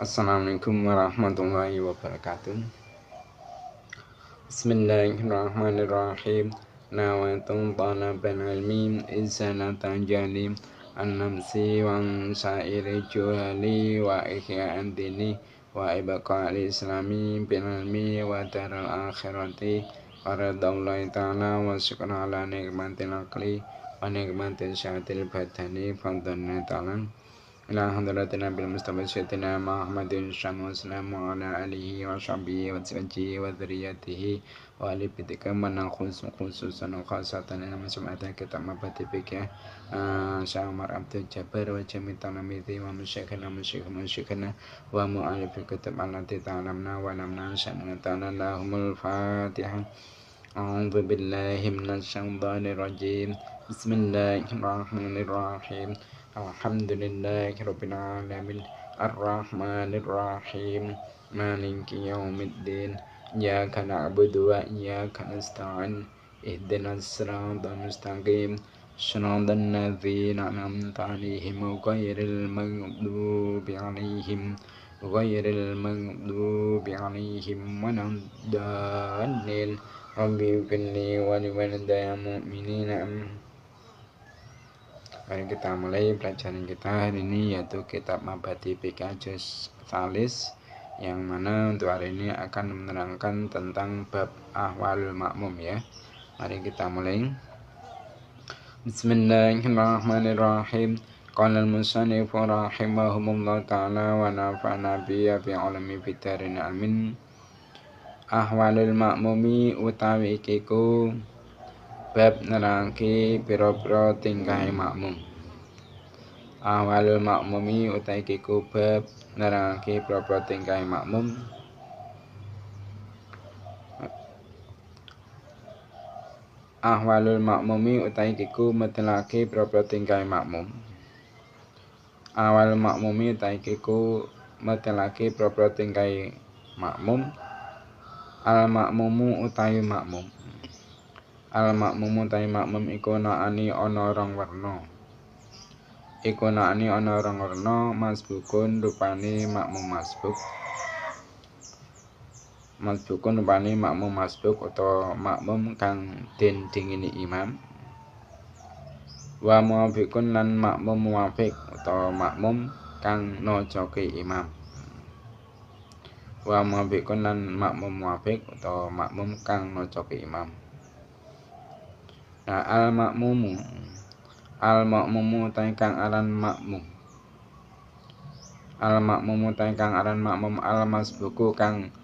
Assalamualaikum warahmatullahi wabarakatuh. Bismillahirrahmanirrahim. Nawaitu talabal ilmi izanatan jalim an-nafsi wa sa'iri juhali wa ihya'an dini wa ibaqa'al islami bil ilmi wa daral akhirati wa radallahi ta'ala wa syukran ala nikmatil aqli wa nikmatil syahatil badani fadhanna ta'ala ila hadratina bil mustafa sayyidina Muhammadin sallallahu ala alihi wa sahbihi wa sahbihi wa dzurriyyatihi wa ali bitika man khususan khasatan nama semata kita mabati fikih Syamar Abdul Jabbar wa jami' talamidhi wa musyikhana wa mu'alif kitab allati ta'lamna wa lamna sya'na ta'ala lahumul fatihah. A'udzu billahi minasy syaithanir rajim. Bismillahirrahmanirrahim. Alhamdulillahi rabbil alamin arrahmanir rahim maliki yaumiddin iyyaka na'budu wa iyyaka nasta'in ihdinas siratal mustaqim siratal ladzina an'amta 'alaihim ghairil maghdubi 'alaihim waladdallin. Rabbi ighfirli wa liwalidayya mu'minina. Mari kita mulai pelajaran kita hari ini, yaitu kitab Mabadi Fikih Juz Tsalis, yang mana untuk hari ini akan menerangkan tentang bab ahwalul makmum ya. Mari kita mulai. Bismillahirrahmanirrahim. Qala al-musannif rahimahumullah ta'ala wa nafa'ana bi ulumi fid-darin amin. Ahwalul makmumi utawi ikiku bab nerangke pira-pira tingkahe makmum. Ahwalul makmumi utawi ikiku bab nerangke pira-pira tingkahe makmum. Ahwalul makmumi utawi ikiku metelake pira-pira tingkahe makmum. Ahwalul makmumi utawi ikiku metelake pira-pira tingkahe makmum. Al makmumu utawi makmum. Al makmumu utawi makmum iku naani ana rong werna. Iku naani ana rong werna, masbukun rupane makmum masbuk. Masbukun rupane makmum masbuk utawa makmum kang den dingini imam. Wa muwafiqun lan makmum muwafiq utawa makmum kang nojoke imam. Wa muwafiqun lan makmum muwafiq utawa makmum kang nojoke imam. Nah, al makmumu utawi kang aran makmum. Al makmumu utawi kang aran makmum al masbuku kang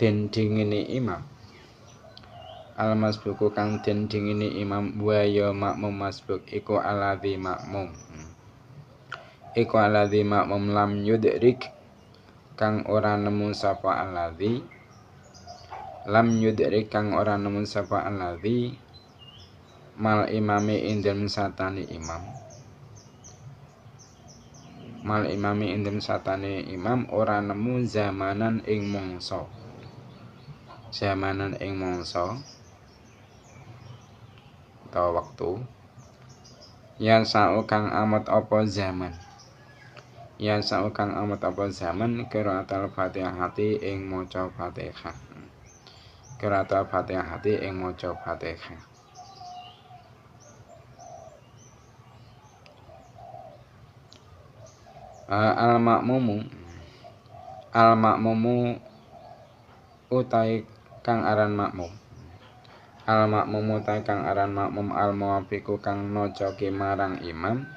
den dingini imam. Al masbuku kang den dingini imam wa ya makmum masbuk iku aladzi makmum. Iku aladzi makmum lam yudrik kang ora nemu sapa aladzi. Lam yudrik kang ora nemu sapa aladzi mal imami indem satani imam. Mal imami indem satani imam ora nemu zamanan ing mangsa. Zamanan ing mangsa utawa wektu. Ya sa'u kang amat apa zaman. Ya sa'u kang amat apa zaman qiraatul Fatihati ing maca Fatihah. Qiraatul Fatihati ing maca Fatihah. Al makmumu utawi kang aran makmum. Al makmumu utawi kang aran makmum al muwafiqu kang nojoke marang imam.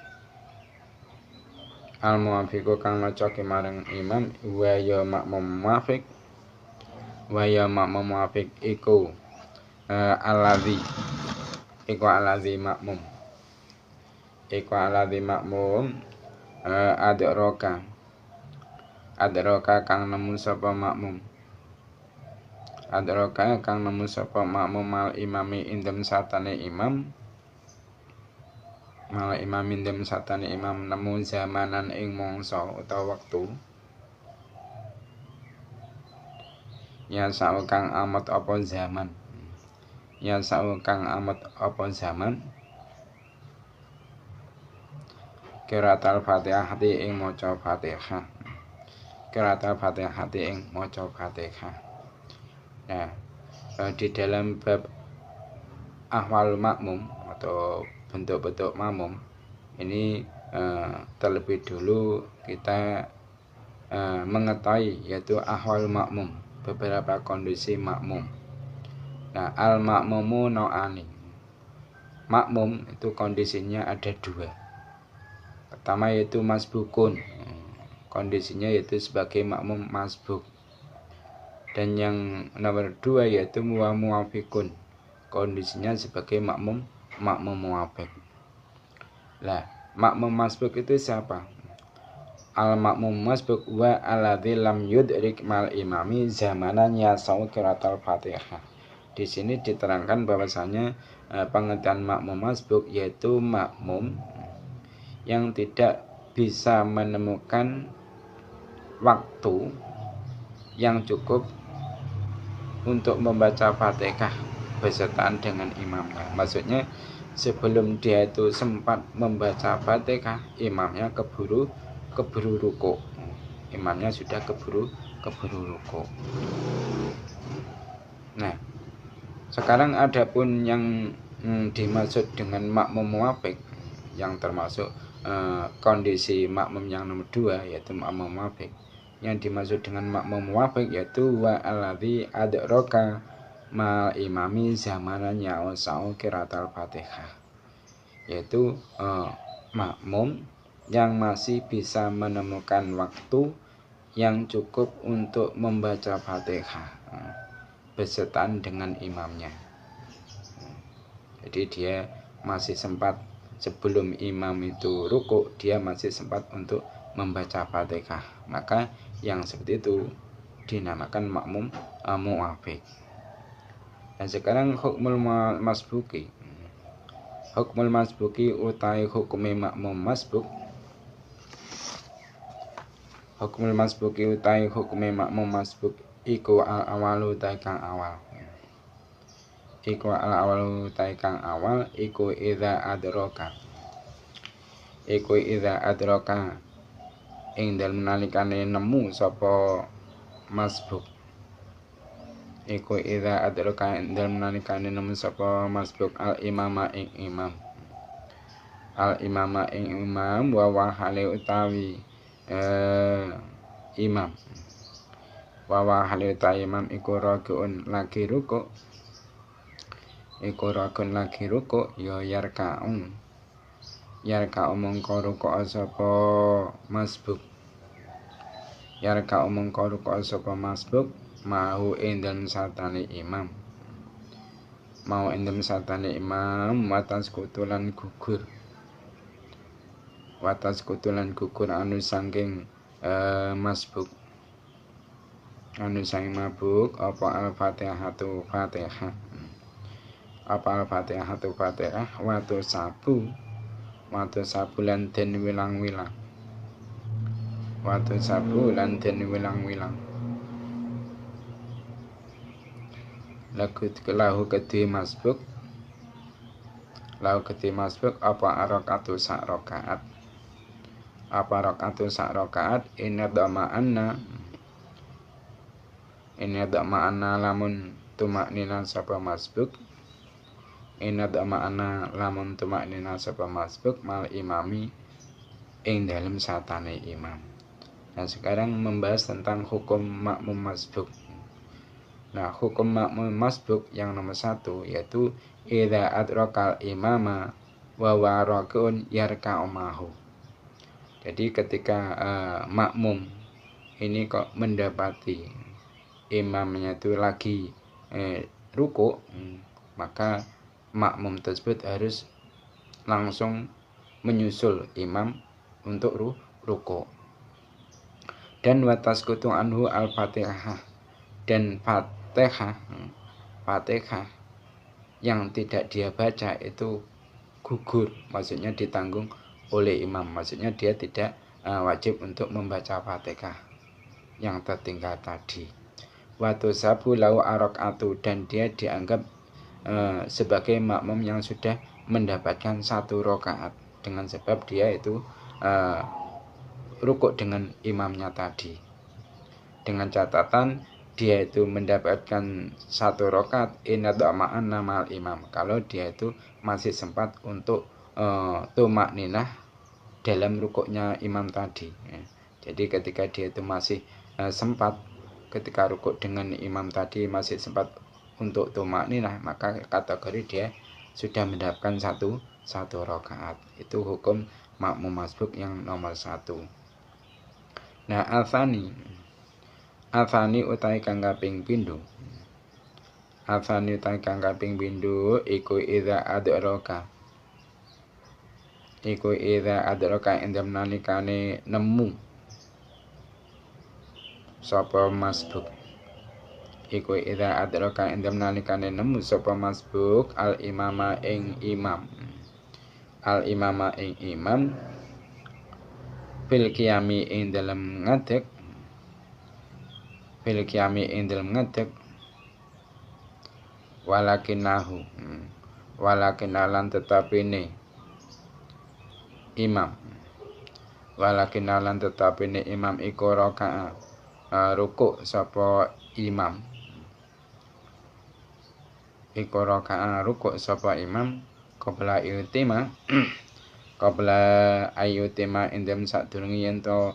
Al muwafiqu kang nojoke marang imam wa ya makmum muwafiq. Wa ya makmum muwafiq iku aladzi makmum. Iku aladzi makmum adraka kang nemu sapa makmum. Adraka kang nemu sapa makmum mal imami indem satane imam. Mal imami indem satane imam nemu zamanan ing mangsa utawa wektu. Ya sa'u kang amat apa zaman. Ya sa'u kang amat apa zaman. Qiraatul Fatihah ing maca Fatihah. qiraatul Fatihah ing maca Fatihah. Nah, di dalam bab ahwal makmum atau bentuk-bentuk makmum ini terlebih dulu kita mengetahui yaitu ahwal makmum, beberapa kondisi makmum. Nah, al makmumu nau'ani. Makmum itu kondisinya ada dua. Pertama yaitu masbukun, kondisinya yaitu sebagai makmum masbuk. Dan yang nomor dua yaitu muwafiqun, kondisinya sebagai makmum muwafiq. Lah, makmum masbuk itu siapa? Al makmum masbuk wa alladzi lam yudrik mal imami zamanan yasau qiraatul Fatihah. Di sini diterangkan bahwasanya pengertian makmum masbuk yaitu makmum yang tidak bisa menemukan waktu yang cukup untuk membaca Fatihah bersertaan dengan imamnya. Maksudnya sebelum dia itu sempat membaca Fatihah, imamnya keburu ruku. Imamnya sudah keburu ruku. Nah, sekarang adapun yang dimaksud dengan makmum muwafiq yang termasuk kondisi makmum yang nomor 2 yaitu makmum muwafiq. Yang dimaksud dengan makmum muwafiq yaitu wa alladzi adraka mal imami zamanan ya'usau qiraatul Fatihah. Yaitu makmum yang masih bisa menemukan waktu yang cukup untuk membaca Fatihah bersertaan dengan imamnya. Jadi dia masih sempat sebelum imam itu ruku, dia masih sempat untuk membaca Fatihah. Maka yang seperti itu dinamakan makmum muwafiq. Dan sekarang hukmul masbuki. Hukmul masbuki utai hukume makmum masbuk. Hukmul masbuki utai hukume makmum masbuk iku al-awalu utai kang awal. Iku al-awalu utai kang awal iku idza adraka. Iku idza adraka ing dalem nalikane nemu sapa masbuk. Iku idza adraka ing dalem nalikane nemu sapa masbuk al-imama ing imam. Al-imama ing imam wa wahale utawi imam. Wa wahale utawi imam iku rakuun lagi ruku. Iku rakun lagi ruku ya yarkaun. Yarka mongko ruku sapa masbuk. Yarka mongko ruku sapa masbuk mau endem satane imam. Mau endem satane imam watas kutulan gugur. Watas kutulan gugur anu saking masbuk. Anu saking mabuk apa al-Fatihatu Fatihah. Apa al-Fatihatu Fatihah watu sabu lan den wilang-wilang. Watu sabu lan den wilang-wilang. Lahu kedhi masbuk. Lahu kedhi masbuk apa rakaatu sak rakaat. Apa rakaatu sak rakaat inna dhama'anna lamun tumaknina sapa masbuk. Inna dhama'anna lamun tumaknina sapa masbuk mal imami ing dalem satane imam. Nah, sekarang membahas tentang hukum makmum masbuk. Nah, hukum makmum masbuk yang nomor 1 yaitu idza adrakal imama wa warakun yarka'u mahu. Jadi ketika makmum ini kok mendapati imamnya itu lagi ruku, maka makmum tersebut harus langsung menyusul imam untuk ruku. Dan watas kutu anhu al-Fatihah, dan Fatihah yang tidak dia baca itu gugur, maksudnya ditanggung oleh imam, maksudnya dia tidak wajib untuk membaca Fatihah yang tertinggal tadi. Watu sabu lau arakaatu, dan dia dianggap sebagai makmum yang sudah mendapatkan 1 rakaat dengan sebab dia itu rukuk dengan imamnya tadi. dengan catatan dia itu mendapatkan 1 rakaat inadhama'an namal imam, kalau dia itu masih sempat untuk tumak ninah dalam rukuknya imam tadi ya. Jadi ketika dia itu masih sempat ketika rukuk dengan imam tadi masih sempat untuk tumak ninah, maka kategori dia sudah mendapatkan satu rakaat. Itu hukum makmum masbuk yang nomor 1. Nah, Athani utai kang kaping pindho. Athani utai kang kaping pindho iku idza adraka. Iku idza adraka endem nalikane nemu sapa masbuk. Iku idza adraka endem nalikane nemu sapa masbuk al imama ing imam. Al imama ing imam fil qiyami ing dalem ngadeg. Fil qiyami ing dalem ngadeg walakinahu lan tetapine imam iku rakaat rukuk sapa imam qabla ayutima indem sadurunge yen to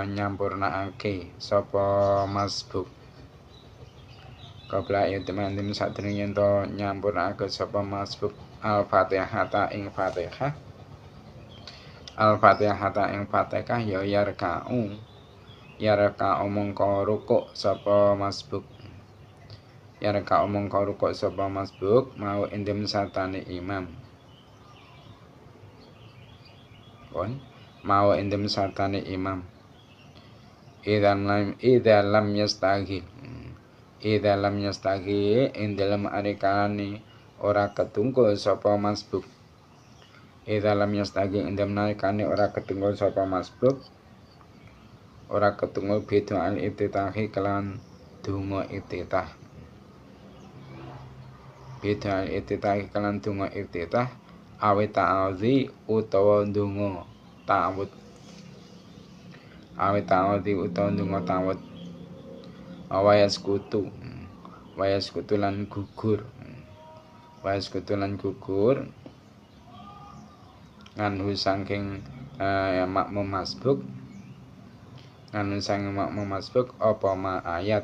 nyampurnaake sapa masbuk. Qabla ayutima indem sadurunge yen to nyampurnaake sapa masbuk al-Fatihah ing Fatihah. Al-Fatihah ing Fatihah ya yarka'u mongko rukuk sapa masbuk. Yarka'u mongko rukuk sapa masbuk mau indem satane imam. Mau indem satane imam. Idza lam yastaghi ing dalem arekane ora ketungkul sapa masbuk. Idza lam yastaghi ing dalem arekane ora ketungkul sapa masbuk. Ora ketungkul beda al iftitahi kelan donga iftitah. Beda al iftitahi kelan donga iftitah awit ta'awudzi utawa donga ta'awud. Awit ta'awudzi utawa donga ta'awud. Wayas kutu lan gugur. Nganu saking makmum masbuk. Apa ma ayat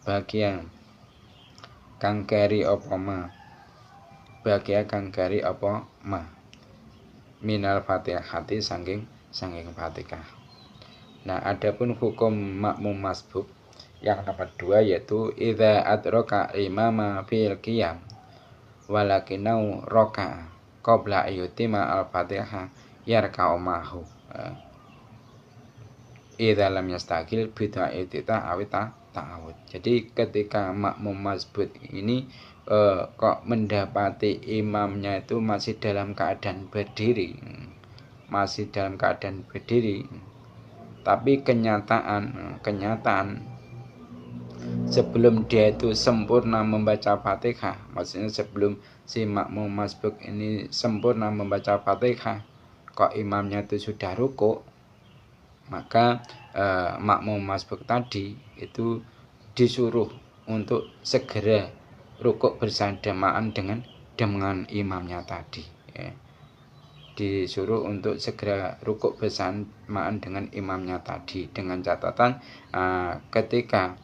bagian kang kari apa ma minal Fatihati saking Fatihah. Nah, adapun hukum makmum masbuk yang nomor 2 yaitu idza adraka imama fil qiyam walakinau raka qabla ayutima al-Fatihah yarka'u mahu. Idza lam yastaqil bid'a itita awita ta'awud. Jadi ketika makmum masbuk ini kok mendapati imamnya itu masih dalam keadaan berdiri, tapi kenyataan sebelum dia itu sempurna membaca Fatihah, maksudnya sebelum si makmum masbuk ini sempurna membaca Fatihah kok imamnya itu sudah rukuk, maka makmum masbuk tadi itu disuruh untuk segera rukuk bersamaan dengan imamnya tadi ya. Disuruh untuk segera rukuk bersamaan dengan imamnya tadi, dengan catatan ketika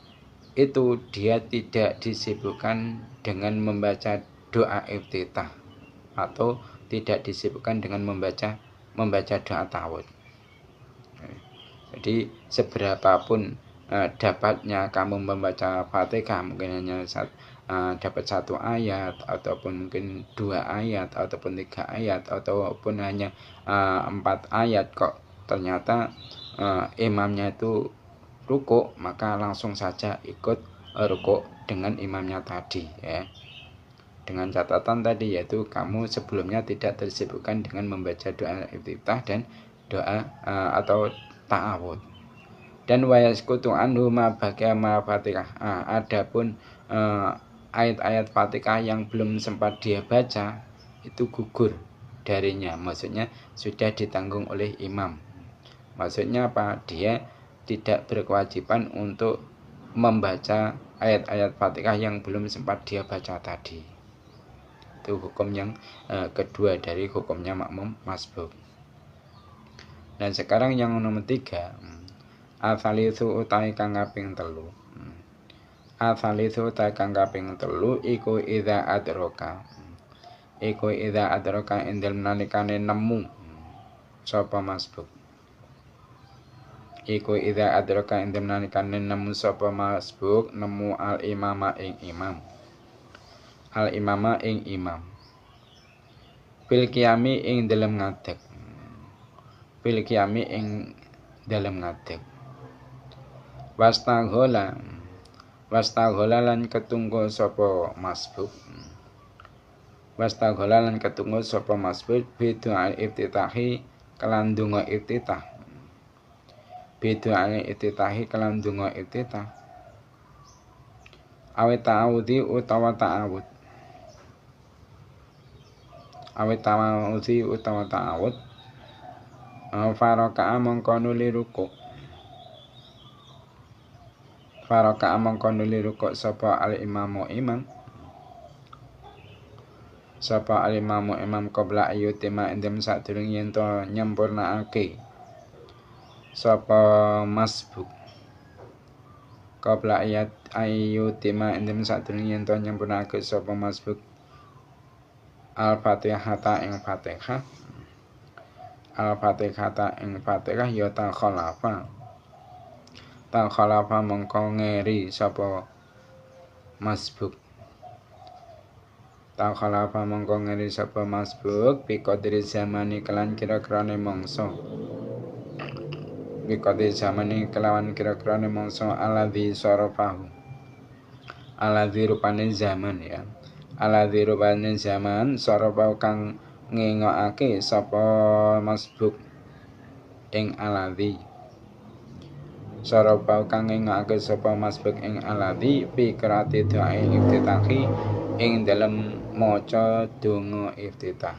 itu dia tidak disibukkan dengan membaca doa iftitah atau tidak disibukkan dengan membaca doa ta'awud. Jadi seberapapun dapatnya kamu membaca Fatihah, mungkin hanya dapat 1 ayat ataupun mungkin 2 ayat ataupun 3 ayat ataupun hanya 4 ayat, kok ternyata imamnya itu rukuk, maka langsung saja ikut rukuk dengan imamnya tadi ya. Dengan catatan tadi yaitu kamu sebelumnya tidak tersibukkan dengan membaca doa iftitah dan doa atau ta'awud. Dan wayaskutu anhu ma baqiya ma Fatihah. Adapun ayat-ayat Fatihah yang belum sempat dia baca itu gugur darinya, maksudnya sudah ditanggung oleh imam Maksudnya apa? Dia tidak berkewajiban untuk membaca ayat-ayat Fatihah yang belum sempat dia baca tadi. Itu hukum yang kedua dari hukumnya makmum masbuk. Dan sekarang yang nomor 3, asalisu utai kang kaping 3. Asalisu utai kang kaping 3 iku idza adroka. Iku idza adroka indel nalikane nemu sapa masbuk. Iku idza adroka indel nalikane nemu sapa masbuk, nemu al imama ing imam. Al imama ing imam. Bil qiyami ing dalem ngadeg. Bil qiyami ing dalem ngadeg. Wastaghola lan ketunggu sapa masbuk. Wastaghola lan ketunggu sapa masbuk bidu'al iftitahi kelan donga iftitah. Bidu'al iftitahi kelan donga iftitah. Awit ta'awudi utawa ta'awud. Awit ta'awudi utawa ta'awud. Faraka'a mongko nuli ruku'. Faraka'a mongko nuli ruku' sapa al-imamu imam. Sapa al-imamu imam qabla ayyutima indem sadurunge yen to nyempurnakake sapa masbuk. Qabla ayyutima indem sadurunge yen to nyempurnakake sapa masbuk al-Fatihah ing Fatihah. Al-Fatihah ing Fatihah ya ta khalafa. Ta khalafa mongko ngeri sapa masbuk. Ta khalafa mongko ngeri sapa masbuk bi qadri zamani kelan kira-kirane mangsa. Bi qadri zamani kelawan kira-kirane mangsa aladzi sarafahu. Aladzi rupane zaman ya. Aladzi rupane zaman sarafahu kang ngengokake sapa masbuk ing aladzi. Sarafahu kang ngengokake sapa masbuk ing aladzi fi qiraati doa iftitahi ing dalem maca donga iftitah.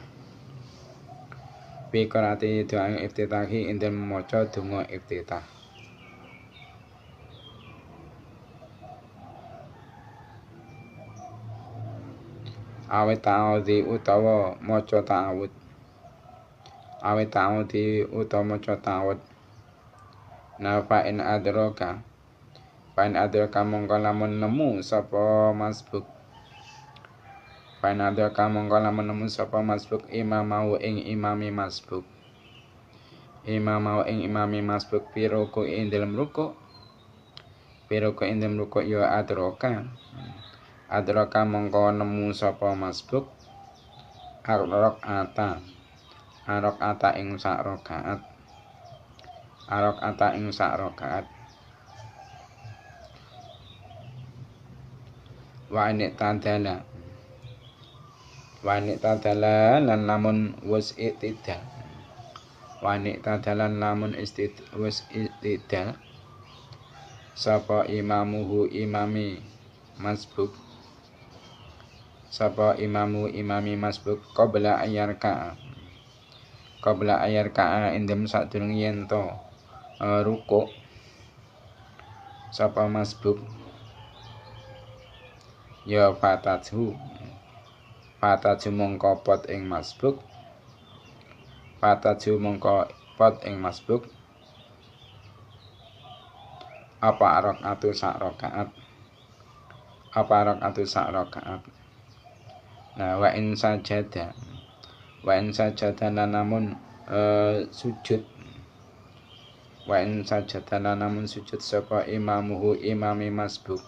Fi qiraati doa iftitahi ing dalem maca donga iftitah. Awit ta'awudi utawa maca ta'awud. Awit ta'awudi utawa maca ta'awud. Nafa in adroka. Pain adroka mongko lamun nemu sapa masbuk. Pain adroka mongko lamun nemu sapa masbuk imamau ing imami masbuk. Imamau ing imami masbuk piruku ing dalem ruku'. Piruku ing dalem ruku' ya adroka. Adroka mongko nemu sapa masbuk arok ata ing sak rakaat. Arok ata ing sak rakaat. Wa ini tadala lan lamun wis iktidal. Wa ini tadala lamun wis iktidal. Sapa imamuhu imami masbuk. Sapa imami masbuk qabla ayarka'a. Qabla ayarka'a indem sadurunge yen to ruku'. Sapa masbuk ya fatatu mongko pot ing masbuk. Fatatu mongko pot ing masbuk. Apa rakaatu sak rakaat. Nah wa in sajada namun sujud. Wa in sajada namun sujud sapa imamuhu imami masbuk.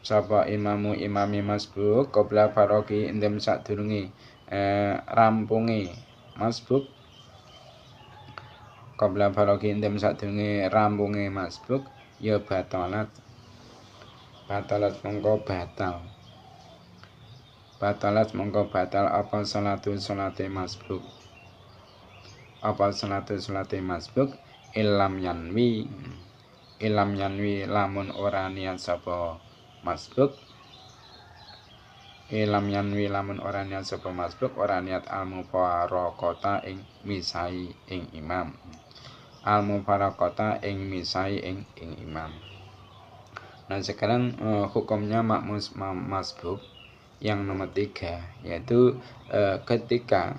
Sapa imami masbuk qabla farogi indem sadurunge rampunge masbuk. Qabla farogi indem sadurunge rampunge masbuk ya batalat mongko batal. Batalat mongko batal apa salate masbuk. Apa salate masbuk ilam yanwi lamun ora niat sapa masbuk Ilam yanwi lamun ora niat sapa masbuk ora niat al mufaraqata ing misai ing imam. Al mufaraqata ing misai ing imam. Nah sekarang hukumnya makmum masbuk yang nomor 3 yaitu ketika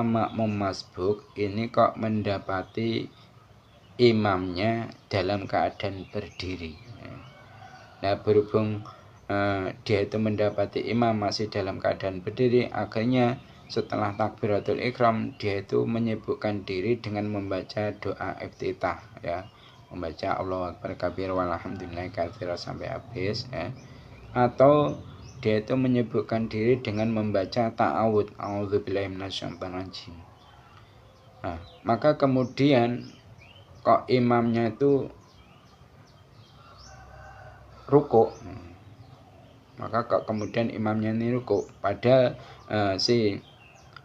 makmum masbuk ini kok mendapati imamnya dalam keadaan berdiri. Nah berhubung dia itu mendapati imam masih dalam keadaan berdiri, akhirnya setelah takbiratul ikram dia itu menyibukkan diri dengan membaca doa iftitah, ya, membaca Allahu Akbar kabir walhamdulillahi katsira sampai habis, ya. Atau dia itu menyibukkan diri dengan membaca ta'awudz, a'udzubillahi minasyaitonir rajim. Nah, maka kemudian kok imamnya itu rukuk, maka kok kemudian imamnya ini rukuk, padahal si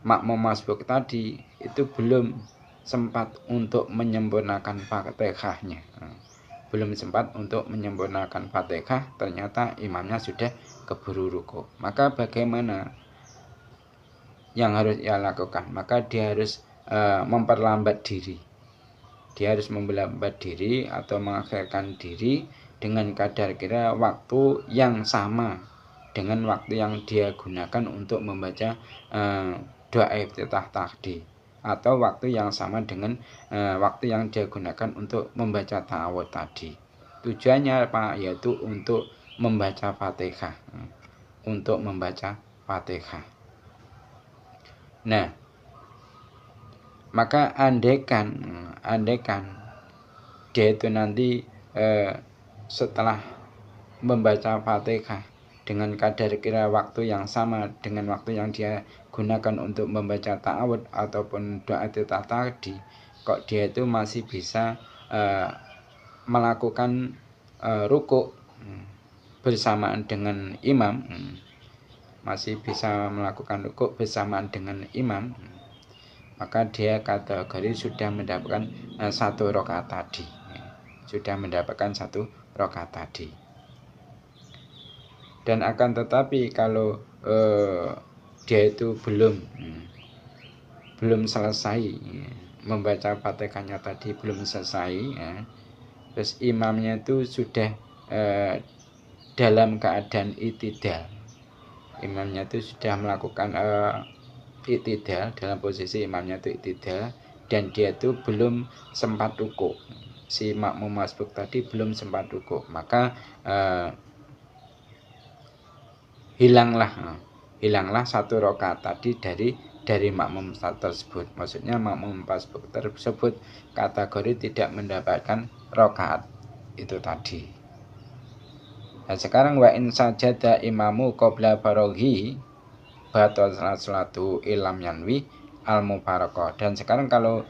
makmum masbuk tadi itu belum sempat untuk menyempurnakan Fatihahnya. Belum sempat untuk menyempurnakan Fatihah, ternyata imamnya sudah keburu rukuk. Maka bagaimana yang harus ia lakukan? Maka dia harus memperlambat diri. Dia harus memperlambat diri atau mengakhirkan diri dengan kadar kira waktu yang sama dengan waktu yang dia gunakan untuk membaca doa iftitah tadi, atau waktu yang sama dengan waktu yang dia gunakan untuk membaca ta'awudz tadi. Tujuannya apa? Yaitu untuk membaca Fatihah. Untuk membaca Fatihah. Nah, maka andaikan dia itu nanti setelah membaca Fatihah dengan kadar kira waktu yang sama dengan waktu yang dia gunakan untuk membaca ta'awudz ataupun doa iftitah tadi, kok dia itu masih bisa melakukan rukuk bersamaan dengan imam, masih bisa melakukan rukuk bersamaan dengan imam, maka dia kategori sudah mendapatkan satu rakaat tadi. Sudah mendapatkan satu rakaat tadi. Dan akan tetapi kalau dia itu belum selesai membaca Fatihahnya tadi, belum selesai, ya, terus imamnya itu sudah dalam keadaan i'tidal. Imamnya itu sudah melakukan i'tidal, dalam posisi imamnya itu i'tidal, dan dia itu belum sempat rukuk. Si makmum masbuk tadi belum sempat rukuk, maka hilanglah satu rakaat tadi dari makmum tersebut. Maksudnya makmum masbuk tersebut kategori tidak mendapatkan rakaat itu tadi. Nah sekarang wa in sajada imamu qabla faraghi batal salatu ilam yanwi al mufaraqah. Dan sekarang kalau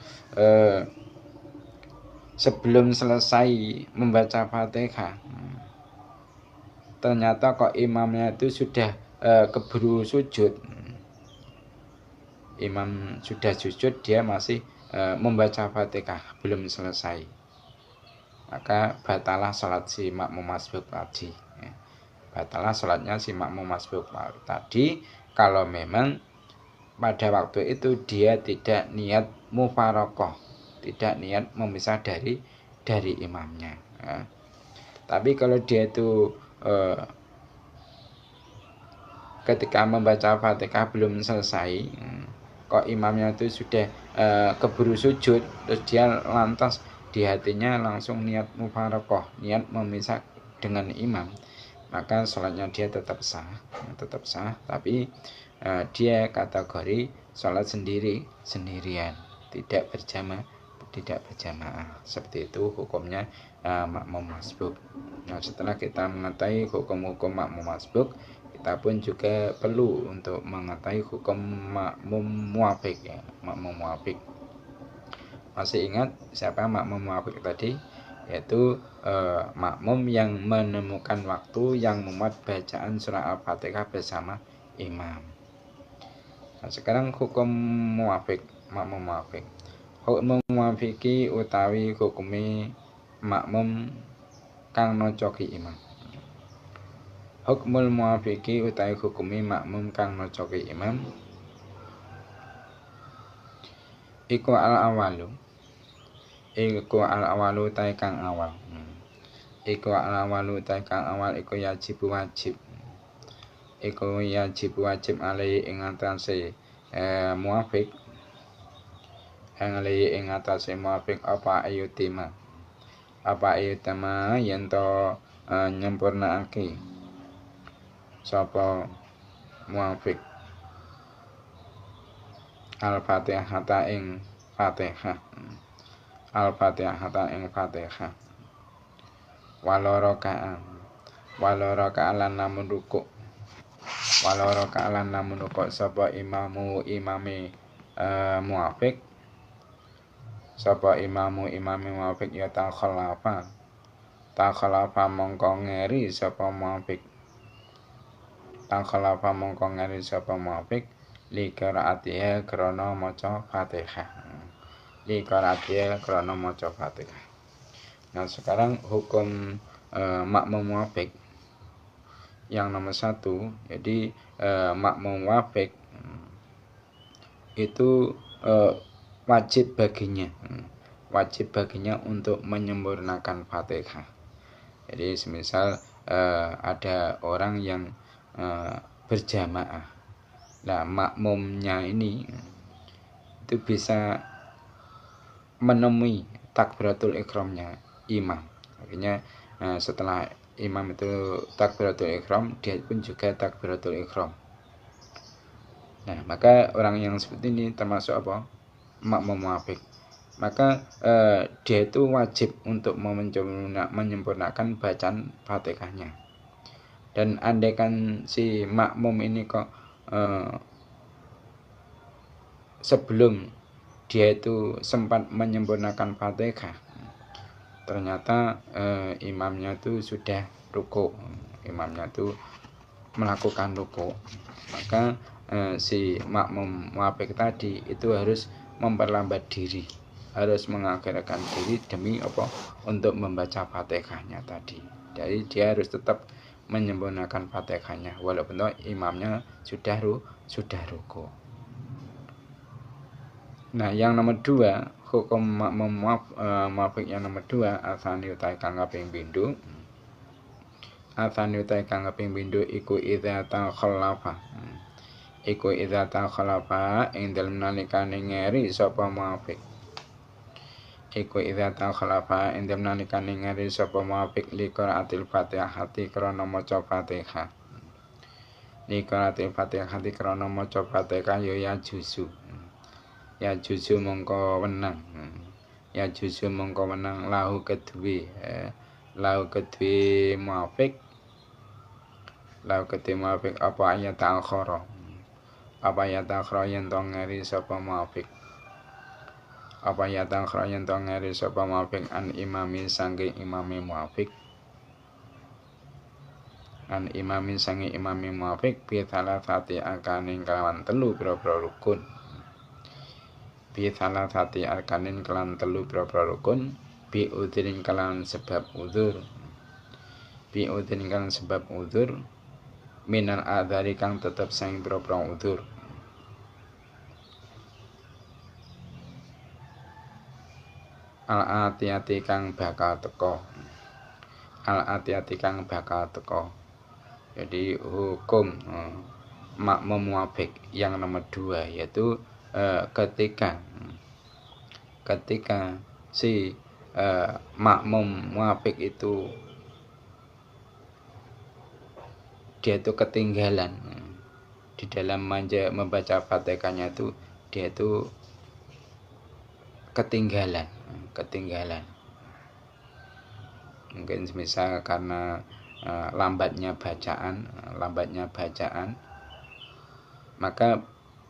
sebelum selesai membaca Fatihah, ternyata kok imamnya itu sudah keburu sujud. Imam sudah sujud, dia masih membaca Fatihah, belum selesai. Maka batalah salat si makmum masbuk tadi. Batalah salatnya si makmum masbuk tadi kalau memang pada waktu itu dia tidak niat mufaraqah, tidak niat memisah dari imamnya, ya. Tapi kalau dia itu ketika membaca Fatihah belum selesai, kok imamnya itu sudah keburu sujud, terus dia lantas di hatinya langsung niat mufaraqah, niat memisah dengan imam, maka sholatnya dia tetap sah, tapi dia kategori sholat sendirian, tidak berjamaah. Seperti itu hukumnya makmum masbuk. Nah, setelah kita mengetahui hukum-hukum makmum masbuk, kita pun juga perlu untuk mengetahui hukum makmum muwafiq, ya. Makmum muwafiq. Masih ingat siapa makmum muwafiq tadi? Yaitu makmum yang menemukan waktu yang memuat bacaan surah Al-Fatihah bersama imam. Nah, sekarang hukum muwafiq, makmum muwafiq. Hukum muwafiqi utawi hukumi makmum kang nocoki imam. Hukmul muwafiqi utawi hukumi makmum kang maca imam iku al-awalu utawi kang awal. Iku al-awalu utawi kang awal iku wajib. Iku wajib alai ing atase muwafiq apa ayutima yen to nyempurnaake sapa muwafiq al-Fatihah ing Fatihah. Al-Fatihah ing Fatihah. Waloro ka'alan namun rukuk sapa imame muwafiq ya takhalafa mongko ngeri sapa muwafiq li qiraatiha krana maca Fatihah. Nah, sekarang hukum makmum muwafiq yang nomor 1, jadi makmum muwafiq itu wajib baginya untuk menyempurnakan Fatihah. Jadi semisal ada orang yang berjamaah, nah makmumnya ini itu bisa menemui takbiratul ihramnya imam. Akhirnya setelah imam itu takbiratul ihram, dia pun juga takbiratul ihram. Nah, maka orang yang seperti ini termasuk apa? Makmum muwafiq. Maka dia itu wajib untuk menyempurnakan bacaan Fatihahnya. Dan andaikan si makmum ini kok sebelum dia itu sempat menyempurnakan Fatihah, ternyata imamnya itu sudah rukuk, melakukan rukuk, maka si makmum muwafiq tadi itu harus memperlambat diri, harus mengakhirkan diri demi apa? Untuk membaca Fatihahnya tadi. Jadi dia harus tetap menyempurnakan Fatihahnya walaupun imamnya sudah rukuk. Nah, yang nomor 2, hukum makmum muwafiq yang nomor 2, asani utawi kang kaping pindho. Iku idza takhallafa. Ing dalem nalikane ngeri sapa muwafiq. Li qiraatil Fatihah krana maca Fatihah. Ya juzu. Ya juzu mongko wenang lahu kedue muwafiq apa ayat akhara yen to ngeri sapa muwafiq an imami sange imami muwafiq bi thalathati arkanin kelawan telu boro-boro rukun. Bi thalathati arkanin kelan telu boro-boro rukun, bi udhrin kelan sebab udzur minal adzari kang tetep sang boro-boro udzur. Al-atiyati kang bakal teko. Jadi hukum makmum muwafiq yang nomor 2 yaitu ketika si makmum muwafiq itu dia itu ketinggalan di dalam membaca Fatihahnya itu, dia itu ketinggalan. Mungkin misal karena lambatnya bacaan, maka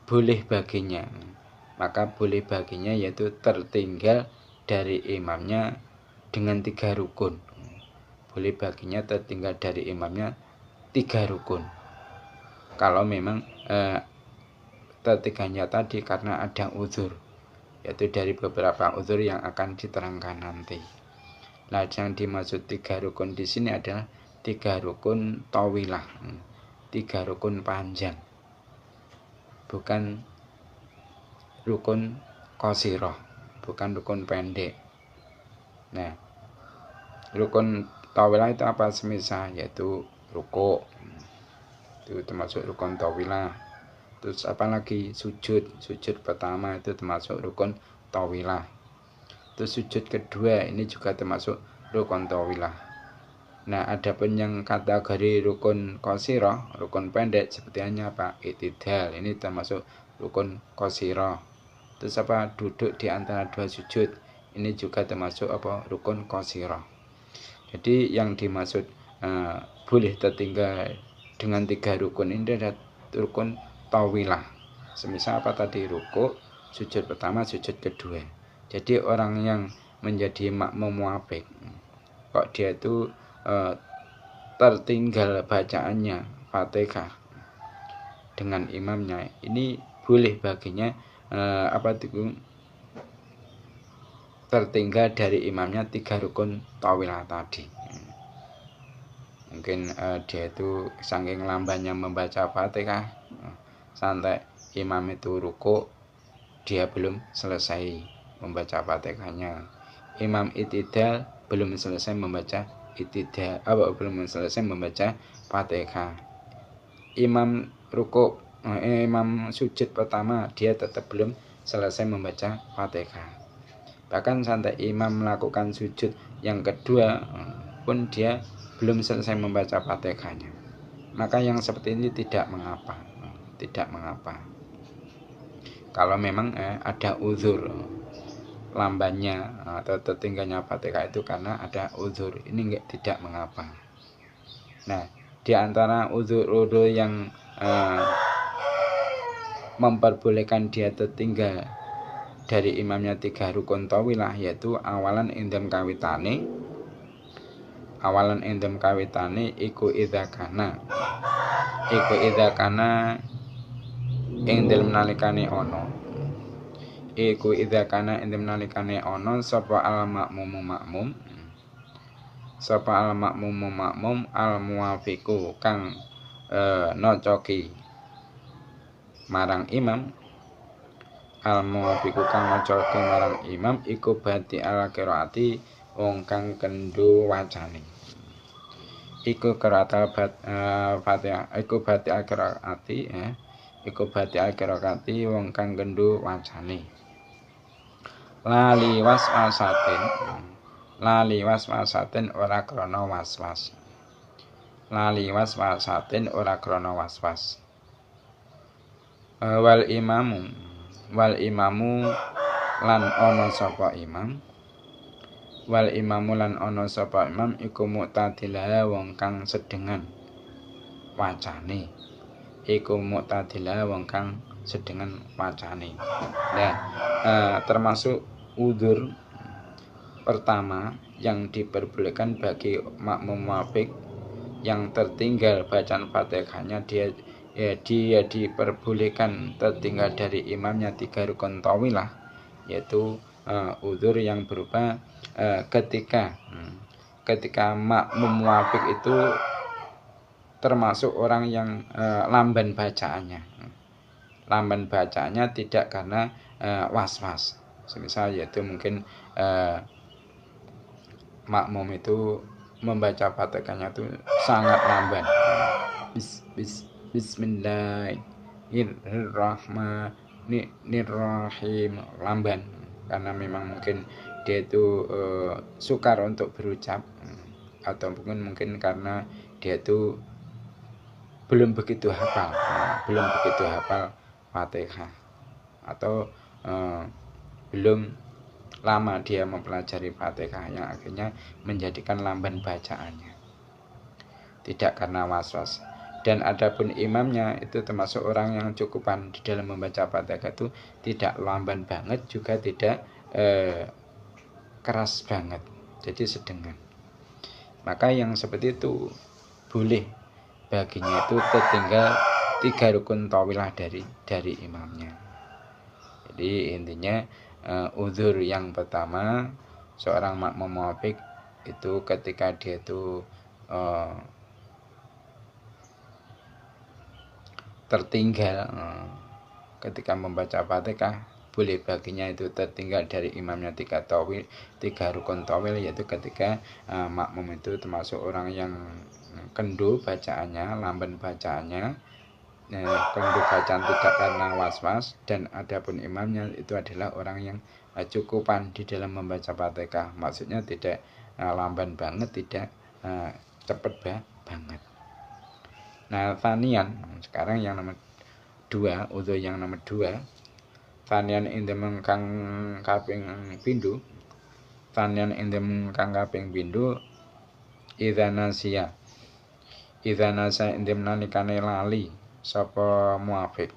boleh baginya yaitu tertinggal dari imamnya dengan 3 rukun. Boleh baginya tertinggal dari imamnya 3 rukun. Kalau memang tertinggalnya tadi karena ada uzur, yaitu dari beberapa uzur yang akan diterangkan nanti. Nah, yang dimaksud 3 rukun di sini adalah 3 rukun tawilah, 3 rukun panjang, bukan rukun qasirah, bukan rukun pendek. Nah, rukun tawilah itu apa? Semisal yaitu rukuk, itu termasuk rukun tawilah. Terus apalagi sujud pertama itu termasuk rukun tawilah. Terus sujud kedua ini juga termasuk rukun tawilah. Nah, adapun yang kategori rukun qasirah, rukun pendek seperti hanya apa? I'tidal, ini termasuk rukun qasirah. Terus apa? Duduk di antara 2 sujud, ini juga termasuk apa? Rukun qasirah. Jadi yang dimaksud boleh tertinggal dengan 3 rukun ini adalah rukun tawilah. Semisal apa tadi? Rukuk, sujud pertama, sujud kedua. Jadi orang yang menjadi makmum muwafiq, kok dia itu tertinggal bacaannya Fatihah dengan imamnya, ini boleh baginya tertinggal dari imamnya 3 rukun tawilah tadi. Mungkin dia itu saking lambannya membaca Fatihah, sampai imam itu rukuk, dia belum selesai membaca Fatihahnya. Imam i'tidal belum selesai membaca i'tidal, belum selesai membaca Fatihah. Imam rukuk, imam sujud pertama, dia tetap belum selesai membaca Fatihah. Bahkan sampai imam melakukan sujud yang kedua pun dia belum selesai membaca Fatihahnya. Maka yang seperti ini tidak mengapa. Kalau memang ada uzur lambannya atau tertinggalnya Fatihah itu karena ada uzur, ini tidak mengapa. Nah, di antara uzur yang memperbolehkan dia tertinggal dari imamnya 3 rukun tawilah, yaitu awalan indam kawitane iku idza kana ing dalem nalikane ana sapa al makmum al muwafiqu kang nocoki marang imam, iku bati al qiraati wong kang kendho wacane. Iku qiraatul Fatihah, iku bati al qiraati wong kang kendho wacane. Lali waswasatin ora krana waswas. Wal imamu lan ana sapa imam iku mu'tadilah wong kang sedengan wacane. Nah, termasuk udzur pertama yang diperbolehkan bagi makmum muwafiq yang tertinggal bacaan Fatihahnya, dia diperbolehkan tertinggal dari imamnya 3 rukun tawilah, yaitu udzur yang berupa ketika makmum muwafiq itu termasuk orang yang lamban bacaannya tidak karena was-was. Semisal yaitu mungkin makmum itu membaca Fatihahnya itu sangat lamban. Bismillahirrahmanirrahim, lamban, karena memang mungkin dia itu sukar untuk berucap, atau mungkin karena dia itu belum begitu hafal Fatihah, atau belum lama dia mempelajari Fatihah, yang akhirnya menjadikan lamban bacaannya, tidak karena was-was. Dan adapun imamnya itu termasuk orang yang cukupan di dalam membaca Fatihah, itu tidak lamban banget juga tidak keras banget, jadi sedengan. Maka yang seperti itu boleh baginya itu tertinggal 3 rukun tawilah dari imamnya. Jadi intinya udzur yang pertama seorang makmum muwafiq itu ketika dia itu tertinggal ketika membaca Fatihah, boleh baginya itu tertinggal dari imamnya 3 rukun tawil, yaitu ketika makmum itu termasuk orang yang kendu bacaannya, lamban bacaannya, kendu bacaan tidak karena was-was, dan adapun imamnya itu adalah orang yang cukupan di dalam membaca Fatihah, maksudnya tidak lamban banget, tidak cepat banget. Nah, tanian sekarang yang nomor 2, udhu yang nomor 2. Tanian indem kang kaping pindho. Tanian indem kang kaping pindho idza nasiya indem nalikane lali sapa muafik.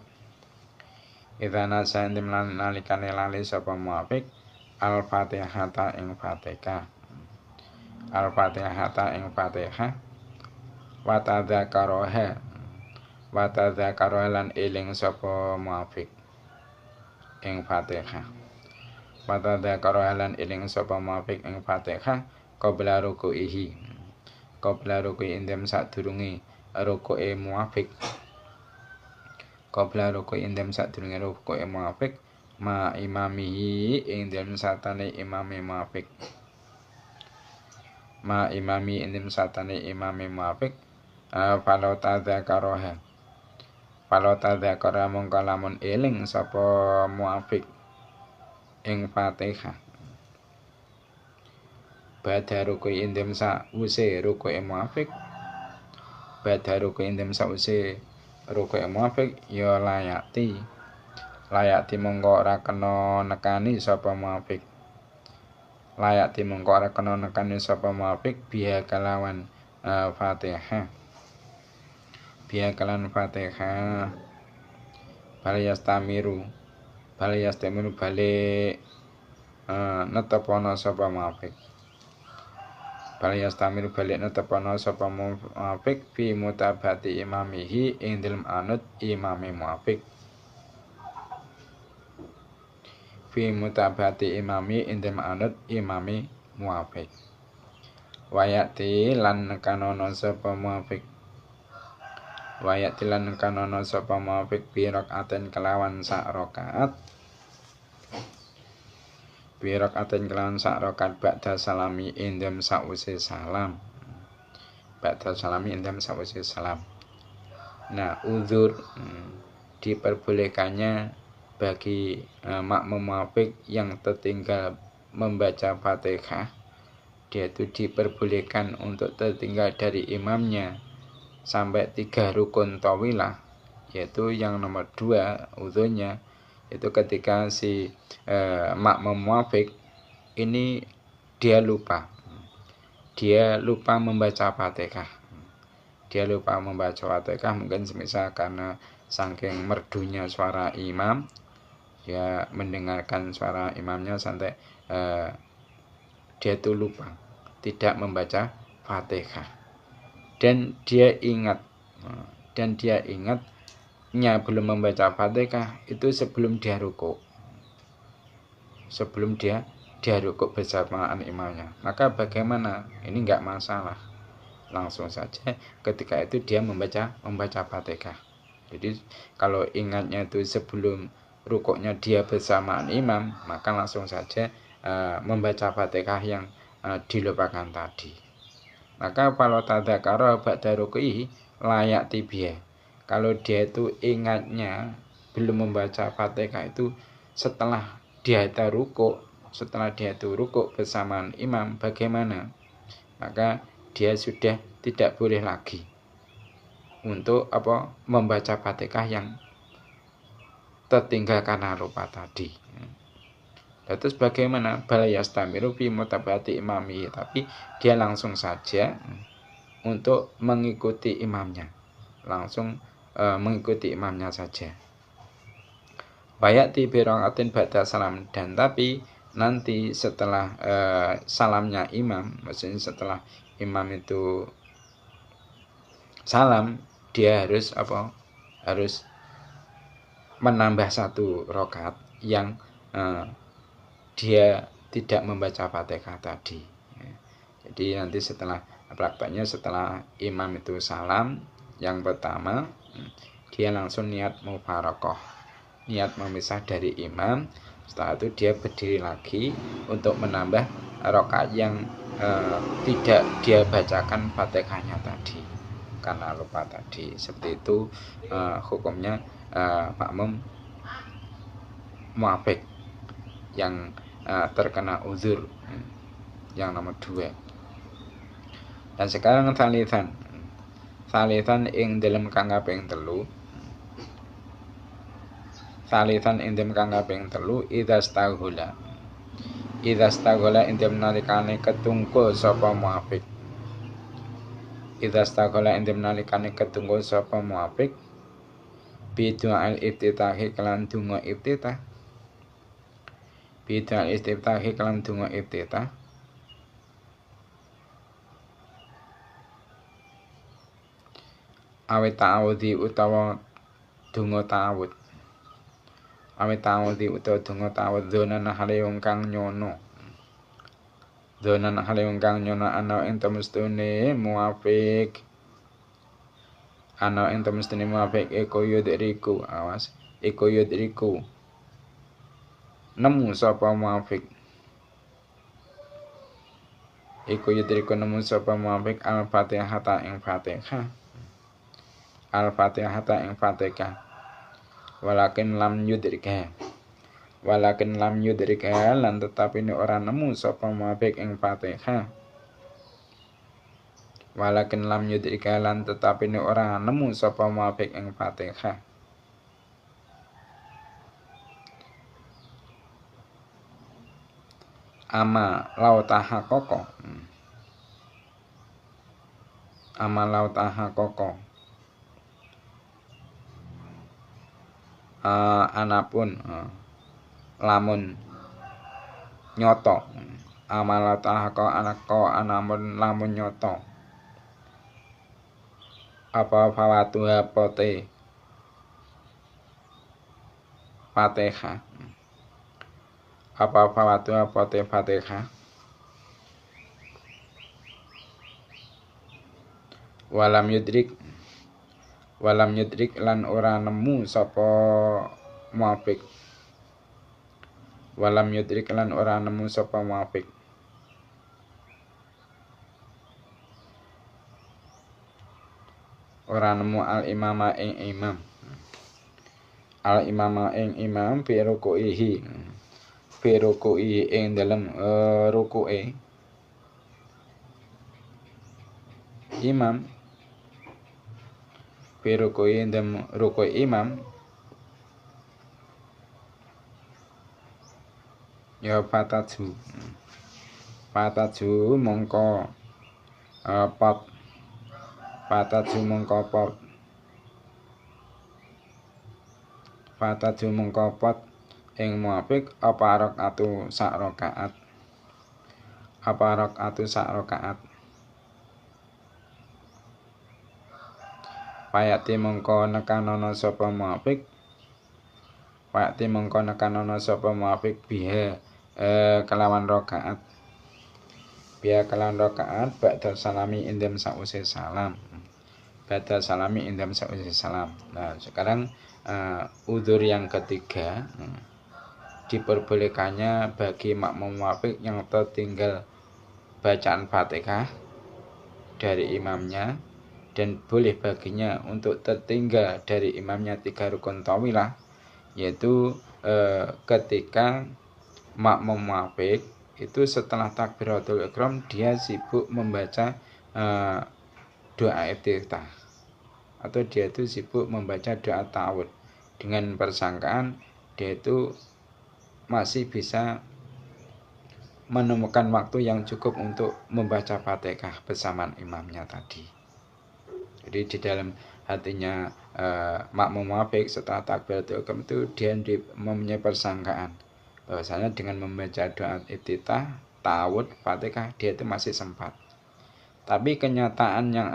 Idza nasiya indem nalikane lali sapa muafik al-Fatihata ing Fatihah. Al-Fatihata ing Fatihah wa tadzakaraha lan eling sapa muafik ing Fatihah. Wa tadzakaraha lan eling sapa muafik ing Fatihah qabla ruku'ihi. Qabla ruku'i indem sadurunge ruku'e muafik. Qabla ruku'i indem sadurunge ruku'e muafik ma imamihi ing indem satane imame muafik. Ma imami indem satane imame muafik falo tadzakaraha. Falo tadzakara mongko lamun eling sapa muafik ing Fatihah. Badha ruku'i indem sawuse ruku'e muafik. Badha ruku'i indem sawuse ruku'e muafik ya layati mongko ora kena nekani sapa muafik. Layati mongko ora kena nekani sapa muafik biha kalawan Fatihah. Biha kalan Fatihah baliyastamiru balik netepono sapa muafik. Baliyastamiru balik netepono sapa muafik fi mutabati imamihi ing dalem anut imame muafik. Fi mutabati imami ing dalem anut imame muafik. Wayati lan nekanono sapa muafik. Wayat tilan kanono sapa muafik bi rakaaten kelawan sak rakaat. Bi rakaaten kelawan sak rakaat ba'da salami indem sause salam. Ba'da salami indem sause salam. Nah, uzur diperbolehkannya bagi makmum muafik yang tertinggal membaca Fatihah. Dia itu diperbolehkan untuk tertinggal dari imamnya sampai 3 rukun tawilah, yaitu yang nomor 2 udhunya itu ketika si makmum muafik ini dia lupa membaca Fatihah. Dia lupa membaca Fatihah, mungkin semisal karena saking merdunya suara imam, dia mendengarkan suara imamnya sampai dia itu lupa tidak membaca Fatihah. Dan dia ingatnya belum membaca Fatihah itu sebelum dia rukuk. Sebelum dia rukuk bersamaan imamnya. Maka bagaimana? Ini enggak masalah. Langsung saja ketika itu dia membaca Fatihah. Jadi kalau ingatnya itu sebelum rukuknya dia bersamaan imam, maka langsung saja membaca Fatihah yang dilupakan tadi. Maka kalau tadzakara ba'da ruku'i layak tibiyah. Kalau dia itu ingatnya belum membaca Fatihah itu setelah dia itu rukuk bersamaan imam, bagaimana? Maka dia sudah tidak boleh lagi untuk membaca Fatihah yang tertinggal karena lupa tadi. Terus bagaimana? Balayastamiru fi mutabati imami, tapi dia langsung saja untuk mengikuti imamnya. Langsung mengikuti imamnya saja. Bayati bi rakaatin ba'da salam, dan tapi nanti setelah salamnya imam, maksudnya setelah imam itu salam, dia harus harus menambah 1 rakaat yang dia tidak membaca Fatihah tadi. Jadi nanti setelah prakteknya setelah imam itu salam yang pertama, dia langsung niat mufarokoh, niat memisah dari imam. Setelah itu dia berdiri lagi untuk menambah rakaat yang tidak dia bacakan Fatihahnya tadi karena lupa tadi. Seperti itu hukumnya makmum muafik yang terkena uzur yang nomor 2. Dan sekarang salisan ing dalam kang kaping 3. Salisan ing dalam kang kaping 3 idastaghola ing dalam nalikane ketungkul sapa muafik. Idastaghola ing dalam nalikane ketungkul sapa muafik bidu'al iftitahi kelan donga iftitah. Bidu'al iftitahi kelan donga iftitah. Awit ta'awudhi utawa donga ta'awud. Awit ta'awudhi utawa donga ta'awud zonan hale wong kang nyono. Zonan hale wong kang nyono ana ing temestune muafik. Ana ing temestune muafik eko yudriku. Awas, eko yudriku. Nemu sapa muafik. Eko yudriku nemu sapa muafik al-Fatihah ta ing Fatihah. Al-Fatihah ta ing Fatihah. Walakin lam yudrika lan tetapi ini ora nemu sapa muafik ing Fatihah. Walakin lam yudrika lan tetapi ini ora nemu sapa muafik ing Fatihah. Ama lautaha koko. Ama lautaha koko. Anapun lamun nyoto amalatah ko anamun lamun nyoto apa fawatu apote Fatihah apa fawatu apote Fatihah walam yudrik lan ora nemu sapa muafik. Walam yudrik lan ora nemu sapa muafik. Ora nemu al imama ing imam. Al imama ing imam fi ruku'ihi. Fi ruku'i ing dalem ruku'e. Imam fi ruku'i dan ruku'i imam ya pataju mongko pot pataju mongko pot ing muafik apa rakaatu sak rakaat Payati mongko nekanono sapa muafik. Payati mongko nekanono sapa muafik biha kelawan rakaat. Biha kelawan rakaat ba'da salami indem sause salam. Ba'da salami indem sause salam. Nah, sekarang udzur yang ketiga diperbolehkannya bagi makmum muafik yang tertinggal bacaan Fatihah dari imamnya. Dan boleh baginya untuk tertinggal dari imamnya 3 rukun tawilah, yaitu ketika makmum muafik itu setelah takbiratul ihram dia sibuk membaca doa iftitah atau dia itu sibuk membaca doa ta'awud dengan persangkaan dia itu masih bisa menemukan waktu yang cukup untuk membaca Fatihah bersama imamnya tadi. Jadi di dalam hatinya makmum muafik setelah takbiratul ihram itu dia mempunyai persangkaan bahwasanya dengan membaca doa iftitah, ta'awud, Fatihah dia itu masih sempat. Tapi kenyataan yang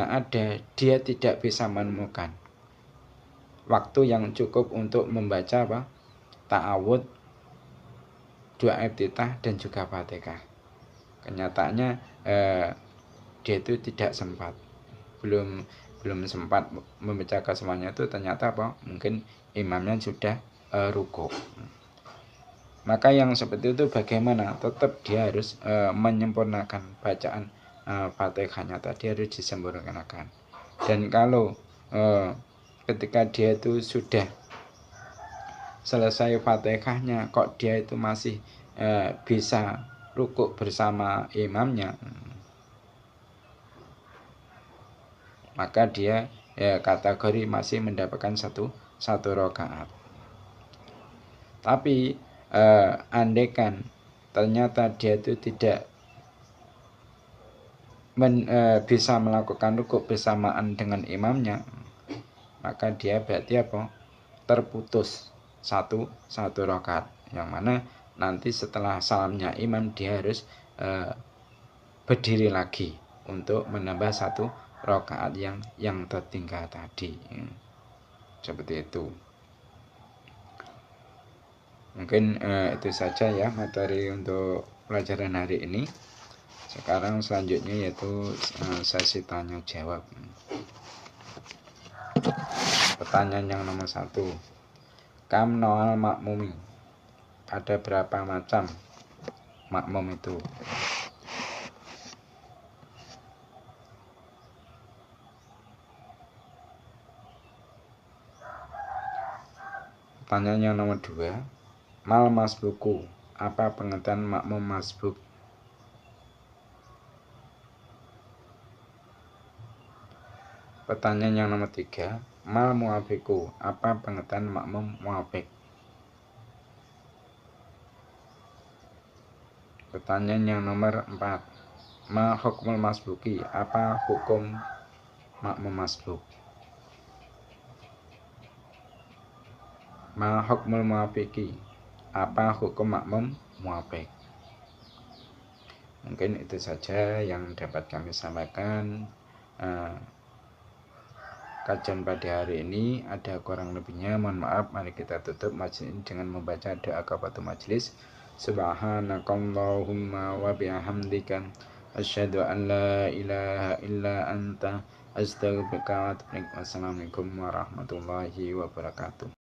ada dia tidak bisa menemukan waktu yang cukup untuk membaca ta'awud, doa iftitah dan juga Fatihah. Kenyataannya dia itu tidak sempat, belum belum sempat membacakan semuanya itu ternyata mungkin imamnya sudah rukuk. Maka yang seperti itu bagaimana? Tetap dia harus menyempurnakan bacaan Fatihahnya tadi, harus disempurnakan. Dan kalau ketika dia itu sudah selesai Fatihahnya kok dia itu masih bisa rukuk bersama imamnya, maka dia kategori masih mendapatkan satu rakaat. Tapi andaikan ternyata dia itu tidak bisa melakukan rukuk bersamaan dengan imamnya, maka dia berarti terputus satu rakaat, yang mana nanti setelah salamnya imam dia harus berdiri lagi untuk menambah satu rakaat yang tertinggal tadi. Seperti itu. Mungkin itu saja ya materi untuk pelajaran hari ini. Sekarang selanjutnya yaitu sesi tanya jawab. Pertanyaan yang nomor 1. Kam noal makmumi. Ada berapa macam makmum itu? Pertanyaan yang nomor 2. Mal masbuku. Apa pengertian makmum masbuk? Pertanyaan yang nomor 3. Mal muafiku. Apa pengertian makmum muafik? Pertanyaan yang nomor 4. Ma hukmul masbuki. Apa hukum makmum masbuk? Ma hukmul muafiki. Apa hukum makmum muafik? Mungkin itu saja yang dapat kami sampaikan. Kajian pada hari ini, ada kurang lebihnya mohon maaf. Mari kita tutup majelis ini dengan membaca doa kafaratul majelis. Subhanakallahumma wa bihamdika asyhadu an la ilaha illa anta astaghfiruka wa atubu ilaik. Wassalamualaikum warahmatullahi wabarakatuh.